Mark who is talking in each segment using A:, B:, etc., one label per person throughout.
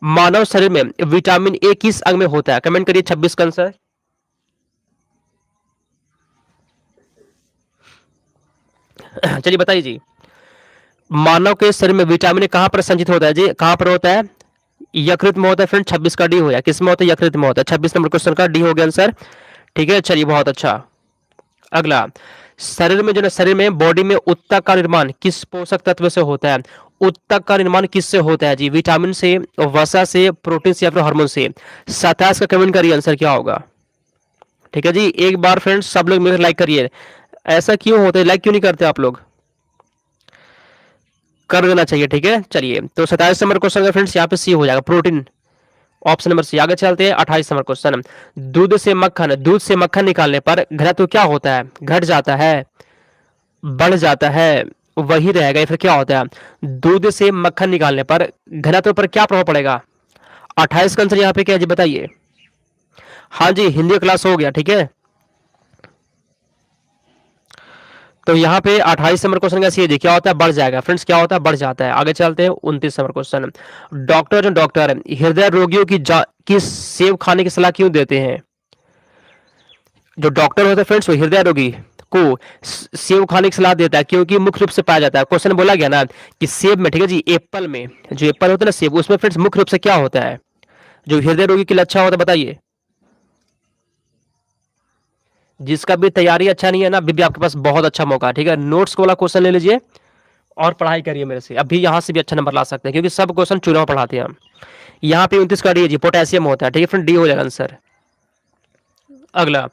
A: मानव शरीर में vitamin A किस अंग में होता है? कमेंट करिए 26 का आंसर। चलिए बताइए जी। मानव के शरीर में विटामिन ए कहां पर संचित होता है जी? कहां पर होता है? यकृत में होता है फ्रेंड। 26 का डी हो गया। किस में होता है? यकृत में होता है। 26 नंबर क्वेश्चन का डी हो गया आंसर। ठीक है, चलिए बहुत अच्छा। अगला, शरीर में जो ना, शरीर में बॉडी में उत्तक का निर्माण किस पोषक तत्व से होता है? उत्तक का निर्माण किससे होता है जी? विटामिन से, वसा से, प्रोटीन से या फिर हार्मोन से? 27 का कमेंट करिए, आंसर क्या होगा? ठीक है जी, एक बार फ्रेंड्स सब लोग मेरे लाइक करिए। ऐसा क्यों होता है, लाइक क्यों नहीं करते आप लोग? कर देना चाहिए। ठीक है, चलिए तो 27 नंबर क्वेश्चन का फ्रेंड्स यहाँ पे सी हो जाएगा, प्रोटीन। Option number C. आगे चलते हैं 28 नंबर क्वेश्चन। दूध से मक्खन निकालने पर घनत्व क्या होता है? घट जाता है, बढ़ जाता है, वही रहेगा, या फिर क्या होता है? दूध से मक्खन निकालने पर घनत्व पर क्या प्रभाव पड़ेगा? 28 का आंसर यहाँ पे क्या है जी, बताइए। हाँ जी, हिंदी क्लास हो गया। ठीक है, तो यहाँ पे 28 नंबर क्वेश्चन का सी है, क्या होता है? बढ़ जाएगा फ्रेंड्स। क्या होता है? बढ़ जाता है। आगे चलते हैं 29 नंबर क्वेश्चन। डॉक्टर हृदय रोगियों की सेब खाने की सलाह क्यों देते हैं? जो डॉक्टर होता है फ्रेंड्स, वो हृदय रोगी को सेब खाने की सलाह देता है, क्योंकि मुख्य रूप से पाया जाता है। क्वेश्चन बोला गया ना कि सेब में, ठीक है जी, एप्पल में, जो एप्पल होता है ना सेब, उसमें फ्रेंड्स मुख्य रूप से क्या होता है जो हृदय रोगी के लिए अच्छा होता है? बताइए। जिसका भी तैयारी अच्छा नहीं है ना, अभी भी आपके पास बहुत अच्छा मौका है। ठीक है, नोट्स वाला क्वेश्चन ले लीजिए और पढ़ाई करिए मेरे से। अभी यहाँ से भी अच्छा नंबर ला सकते हैं, क्योंकि सब क्वेश्चन चुनाव पढ़ाते हैं हम। यहाँ पे 29 का डी है जी, पोटेशियम होता है। ठीक है फ्रेंड, डी हो जाएगा आंसर। अगला,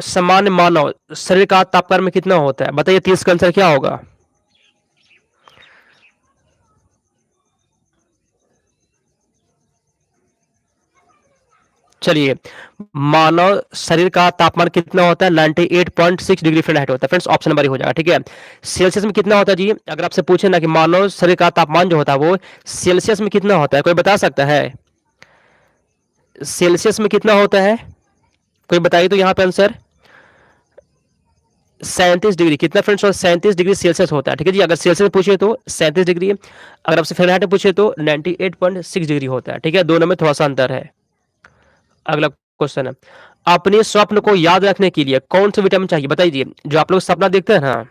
A: सामान्य मानव शरीर का तापमान में कितना होता है? बताइए, 30 का आंसर क्या होगा? चलिए, मानव शरीर का तापमान कितना होता है? 98.6 डिग्री फ़ारेनहाइट होता है फ्रेंड्स। ऑप्शन नंबर ही हो जाएगा। ठीक है, सेल्सियस में कितना होता है जी? अगर आपसे पूछे ना कि मानव शरीर का तापमान जो होता है वो सेल्सियस में कितना होता है, कोई बता सकता है? सेल्सियस में कितना होता है, कोई बताइए तो यहाँ पे आंसर। 37 डिग्री। कितना फ्रेंड्स? 37 डिग्री सेल्सियस होता है। ठीक है जी, अगर सेल्सियस में पूछे तो 37 डिग्री, अगर आपसे फ़ारेनहाइट में पूछे तो 98.6 डिग्री होता है। ठीक है, दोनों में थोड़ा सा अंतर है। अगला क्वेश्चन है, अपने स्वप्न को याद रखने के लिए कौन सा विटामिन चाहिए? बताइए। जो आप लोग सपना देखते हैं ना,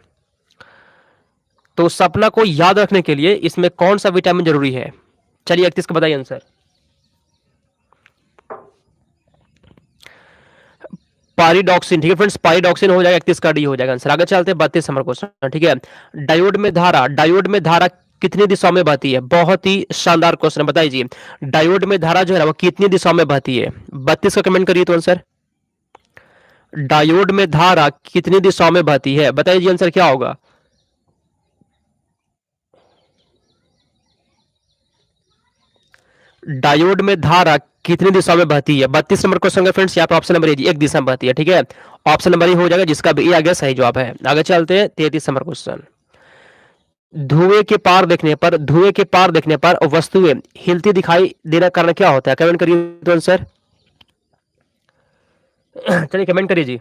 A: तो सपना को याद रखने के लिए इसमें कौन सा विटामिन जरूरी है? चलिए 31 का बताइए आंसर। पारिडॉक्सिन। ठीक है फ्रेंड्स, पारिडॉक्सिन हो जाएगा। 31 का डी हो जाएगा आंसर। आगे चलते हैं 32 नंबर क्वेश्चन। ठीक है, डायोड में धारा कितनी दिशाओं में बहती है? बहुत ही शानदार क्वेश्चन, बताइए। डायोड में धारा जो है ना, वो कितनी दिशाओं में बहती है? 32 का कमेंट करिए तो आंसर। डायोड में धारा कितनी दिशाओं में बहती है? बताइए जी, आंसर क्या होगा? डायोड में धारा कितनी दिशा में बहती है? 32 नंबर क्वेश्चन का फ्रेंड्स, यहाँ पे ऑप्शन नंबर ए एक दिशा में बहती है। ठीक है, ऑप्शन नंबर ए हो जाएगा, जिसका भी ए आ गया सही जवाब है। आगे चलते हैं 33 नंबर क्वेश्चन। धुएं के पार देखने पर वस्तुएं हिलती दिखाई देना कारण क्या होता है? कमेंट करिए तो आंसर। चलिए कमेंट करिए जी।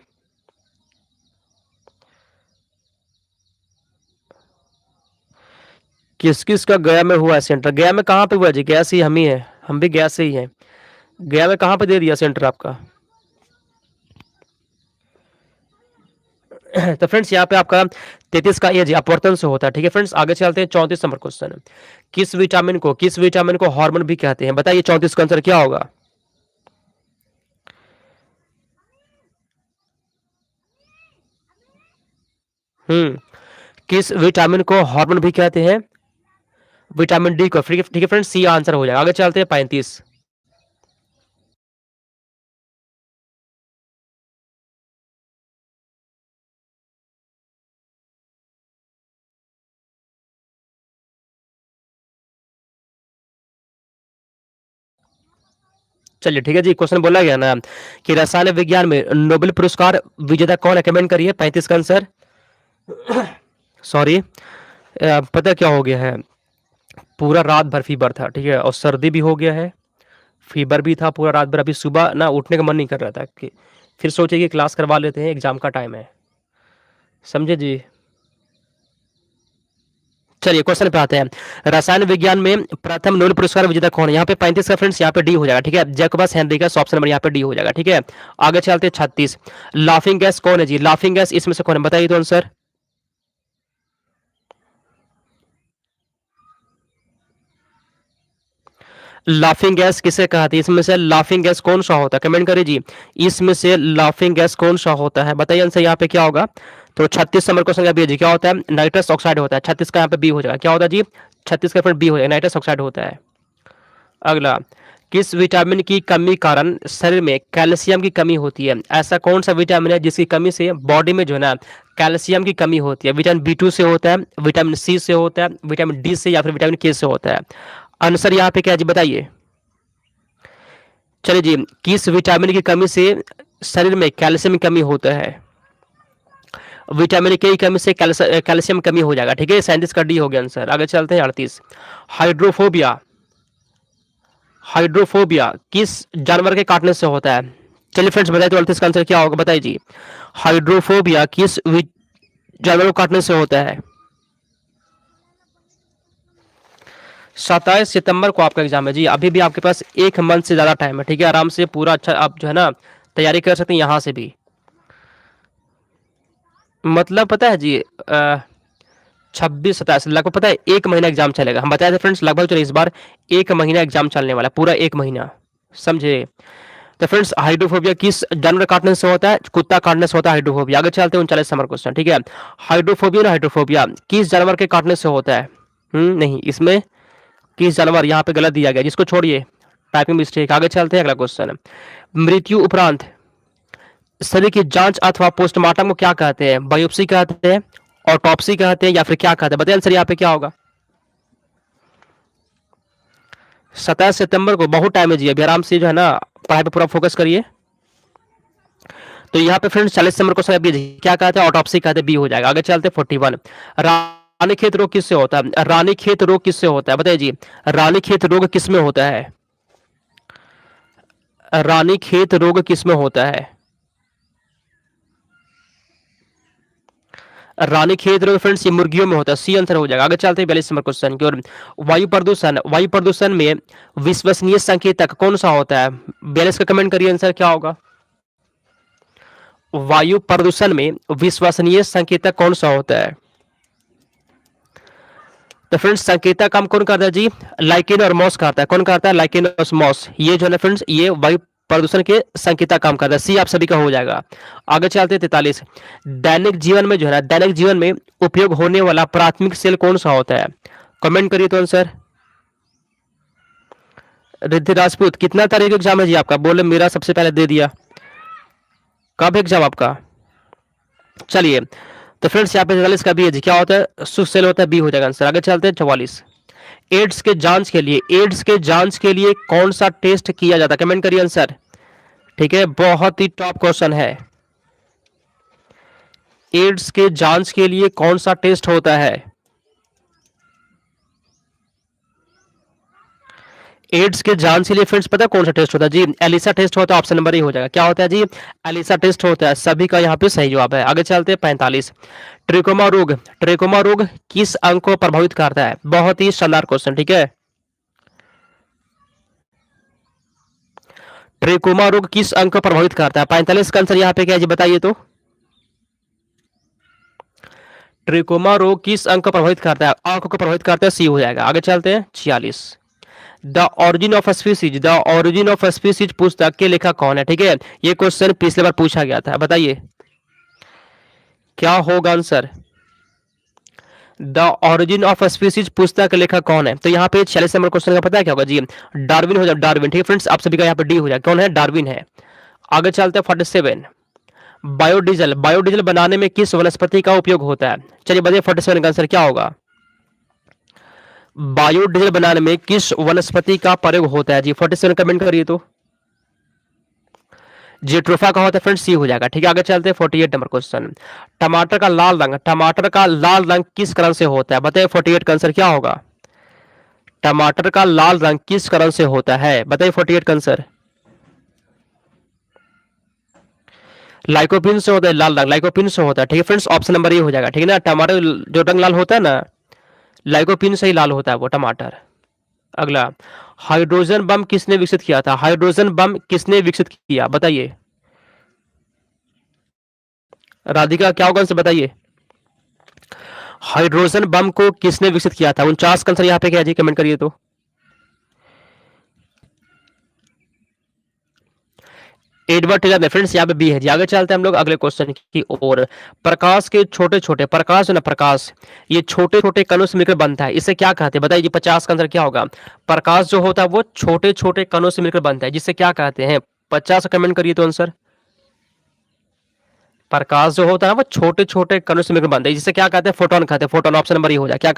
A: किस किस का गया में हुआ है सेंटर? गया में कहाँ पे हुआ जी? गया से ही हम ही है, हम भी गया से ही हैं। गया में कहाँ पे दे दिया सेंटर आपका? तो फ्रेंड्स यहाँ पे आपका 33 का एज अपवर्तन से होता है। ठीक है फ्रेंड्स, आगे चलते हैं 34 नंबर क्वेश्चन। किस विटामिन को हार्मोन भी कहते हैं? बताइए, 34 का आंसर क्या होगा? हम्म, किस विटामिन को हार्मोन भी कहते हैं? विटामिन डी को। ठीक है फ्रेंड्स, सी आंसर हो जाएगा। आगे चलते हैं 35। चलिए ठीक है जी, क्वेश्चन बोला गया ना कि रसायन विज्ञान में नोबेल पुरस्कार विजेता कौन है? कमेंट करिए 35 का आंसर। सॉरी, पता क्या हो गया है, पूरा रात भर फीवर था। ठीक है, और सर्दी भी हो गया है, फीवर भी था पूरा रात भर। अभी सुबह ना उठने का मन नहीं कर रहा था कि फिर सोचे कि क्लास करवा लेते हैं, एग्जाम का टाइम है। समझे जी? चलिए क्वेश्चन पे आते हैं। रसायन विज्ञान में प्रथम नोबेल पुरस्कार विजेता कौन है? यहाँ पे 35 का फ्रेंड्स, यहाँ पे डी हो जाएगा, ठीक है। जैकबस हेनरिकस, ऑप्शन नंबर यहाँ पे डी हो जाएगा, ठीक है। आगे चलते हैं 36। लाफिंग गैस कौन है जी? लाफिंग गैस इसमें से कौन है, बताइए तो आंसर। लाफिंग गैस किसे कहते हैं? इसमें से लाफिंग गैस कौन सा होता है, कमेंट करिए जी। इसमें से लाफिंग गैस कौन सा होता है, बताइए आंसर यहाँ पे क्या होगा। तो 36 नंबर क्वेश्चन का बी है जी, क्या होता है? नाइट्रस ऑक्साइड होता है। 36 का यहाँ पे बी हो जाएगा, क्या होता है जी? 36 का फिर बी हो जाएगा, नाइट्रस ऑक्साइड होता है। अगला, किस विटामिन की कमी कारण शरीर में कैल्शियम की कमी होती है? ऐसा कौन सा विटामिन है जिसकी कमी से बॉडी में जो है ना कैल्शियम की कमी होती है? विटामिन बी 2 से होता है, विटामिन सी से होता है, विटामिन डी से, या फिर विटामिन के से होता है? आंसर यहाँ पे क्या है जी, बताइए। चलिए जी, किस विटामिन की कमी से शरीर में कैल्शियम की कमी होता है? विटामिन के की कमी से कैल्शियम कमी हो जाएगा, ठीक है। 37 का डी हो गया आंसर। आगे चलते हैं 38। हाइड्रोफोबिया, हाइड्रोफोबिया किस जानवर के काटने से होता है? चलिए फ्रेंड्स बताइए तो 38 का आंसर क्या होगा, बताइए जी। हाइड्रोफोबिया किस जानवर को काटने से होता है? 27 सितंबर को आपका एग्जाम है जी, अभी भी आपके पास एक मंथ से ज्यादा टाइम है, ठीक है। आराम से पूरा अच्छा आप जो है ना तैयारी कर सकते हैं यहाँ से भी। मतलब पता है जी 26 27 लगभग, पता है एक महीना एग्जाम चलेगा। हम बताए थे फ्रेंड्स लगभग, चलिए इस बार एक महीना एग्जाम चलने वाला है, पूरा एक महीना, समझे। तो फ्रेंड्स हाइड्रोफोबिया किस जानवर काटने से होता है? कुत्ता काटने से होता है हाइड्रोफोबिया। आगे चलते हैं 39 नंबर क्वेश्चन, ठीक है। हाइड्रोफोबिया ना हाइड्रोफोबिया किस जानवर के काटने से होता है? नहीं, इसमें किस जानवर यहाँ पे गलत दिया गया, जिसको छोड़िए, टाइपिंग मिस्टेक। आगे चलते हैं अगला क्वेश्चन। मृत्यु उपरांत शरीर की जांच अथवा पोस्टमार्टम को क्या कहते हैं? बायोप्सी कहते हैं, ऑटोप्सी कहते हैं, या फिर क्या कहते हैं? बताइए आंसर यहाँ पे क्या होगा। 27 सितंबर को बहुत टाइम है जी, अभी आराम से जो है ना पढ़ाई पे पूरा फोकस करिए। तो यहाँ पे फ्रेंड्स 40 नंबर क्वेश्चन अभी क्या कहते हैं? ऑटोप्सी कहते हैं, बी हो जाएगा। आगे चलते हैं 41। रानीखेत रोग किससे होता है? रानीखेत रोग किससे होता है, बताइए जी। रानीखेत रोग किसमें होता है? रानीखेत रोग किसमें होता है? रानीखेत रोग फ्रेंड्स ये मुर्गियों में होता है, सी आंसर हो जाएगा। आगे चलते हैं 42 नंबर क्वेश्चन की ओर। वायु प्रदूषण, वायु प्रदूषण में विश्वसनीय संकेतक कौन सा होता है? 42 का कमेंट करिए, आंसर क्या होगा। वायु प्रदूषण में विश्वसनीय संकेतक कौन सा होता है? तो फ्रेंड्स संकेतक काम कौन करता है जी? लाइकेन और मॉस करता है। कौन करता है? लाइकेन और मॉस, ये जो है ना फ्रेंड्स ये वायु प्रदूषण के संकेतक काम करता है, सी आप सभी का हो जाएगा। आगे चलते हैं 43। दैनिक जीवन में जो है ना दैनिक जीवन में उपयोग होने वाला प्राथमिक सेल कौन सा होता है? कमेंट करिए तो आंसर। रिद्धि राजपूत कितना तारीख एग्जाम है जी आपका? बोले मेरा सबसे पहले दे दिया, कब एग्जाम आपका? चलिए, तो फ्रेंड्स यहाँ पे 44 का बी है जी, क्या होता है? शुष्क सेल होता है, बी हो जाएगा आंसर। आगे चलते हैं 44। एड्स के जांच के लिए, एड्स के जांच के लिए कौन सा टेस्ट किया जाता है? कमेंट करिए आंसर, ठीक है। बहुत ही टॉप क्वेश्चन है। एड्स के जांच के लिए कौन सा टेस्ट होता है? एड्स के जांच के लिए फ्रेंड्स पता है कौन सा टेस्ट होता है जी? एलिसा टेस्ट होता है, ऑप्शन नंबर ही हो जाएगा। क्या होता है जी? एलिसा टेस्ट होता है, सभी का यहाँ पे सही जवाब है। आगे चलते हैं 45। ट्रिकोमा रोग, ट्रिकोमा रोग किस अंग को प्रभावित करता है? बहुत ही शानदार क्वेश्चन, ठीक है। ट्रिकोमा रोग किस अंग को प्रभावित करता है? 45 का आंसर यहाँ पे क्या है जी, बताइए तो। ट्रिकोमा रोग किस अंग को प्रभावित करता है? आंख को प्रभावित करता है, सी हो जाएगा। आगे चलते हैं 46। The origin of species, the origin of species पुस्तक के लेखक कौन है? ठीक है, ये क्वेश्चन पिछले बार पूछा गया था, बताइए क्या होगा answer. The origin of species पुस्तक के लेखक कौन है? तो यहाँ पे 46 नंबर क्वेश्चन का पता है क्या होगा जी? डार्विन हो जाए, डार्विन, ठीक है फ्रेंड्स, आप सभी का यहाँ पे डी हो जाए। कौन है? डार्विन है। आगे चलते हैं 47। बायोडीजल, बायोडीजल बनाने में किस वनस्पति का उपयोग होता है? चलिए बताइए 47 का आंसर क्या होगा। बायोडीजल बनाने में किस वनस्पति का प्रयोग होता है जी? 47 कमेंट करिए तो। जेट्रोफा का होता है फ्रेंड्स, सी हो जाएगा, ठीक है। आगे चलते हैं 48 नंबर क्वेश्चन। टमाटर का लाल रंग, टमाटर का लाल रंग किस कारण से होता है? बताइए 48 का आंसर क्या होगा। टमाटर का लाल रंग किस कारण से होता है? बताइए 48 का आंसर। लाइकोपिन से होता है लाल रंग, लाइकोपिन से होता है, ठीक है फ्रेंड्स, ऑप्शन नंबर ये हो जाएगा, ठीक है ना। टमाटर जो रंग लाल होता है ना, लाइकोपीन से ही लाल होता है वो टमाटर। अगला, हाइड्रोजन बम किसने विकसित किया था? हाइड्रोजन बम किसने विकसित किया, बताइए। राधिका क्या होगा आंसर बताइए। हाइड्रोजन बम को किसने विकसित किया था? 49 का आंसर यहाँ पे क्या है जी, कमेंट करिए तो। एडवर्ड टेलर ने। फ्रेंड्स यहाँ पे बी है जी। आगे चलते हैं हम लोग अगले क्वेश्चन की ओर। प्रकाश के छोटे छोटे, प्रकाश है ना, प्रकाश ये छोटे छोटे कणों से मिलकर बनता है, इसे क्या कहते हैं बताइए जी। 50 का आंसर क्या होगा? प्रकाश जो होता है वो छोटे छोटे कणों से मिलकर बनता है, जिसे क्या कहते हैं? 50 कमेंट करिए तो आंसर। प्रकाश जो होता है वो छोटे छोटे कणों से मिलकर बनता है, जिसे क्या कहते हैं? फोटोन कहते हैं। फोटोन ऑप्शन नंबर ये हो जाए क्या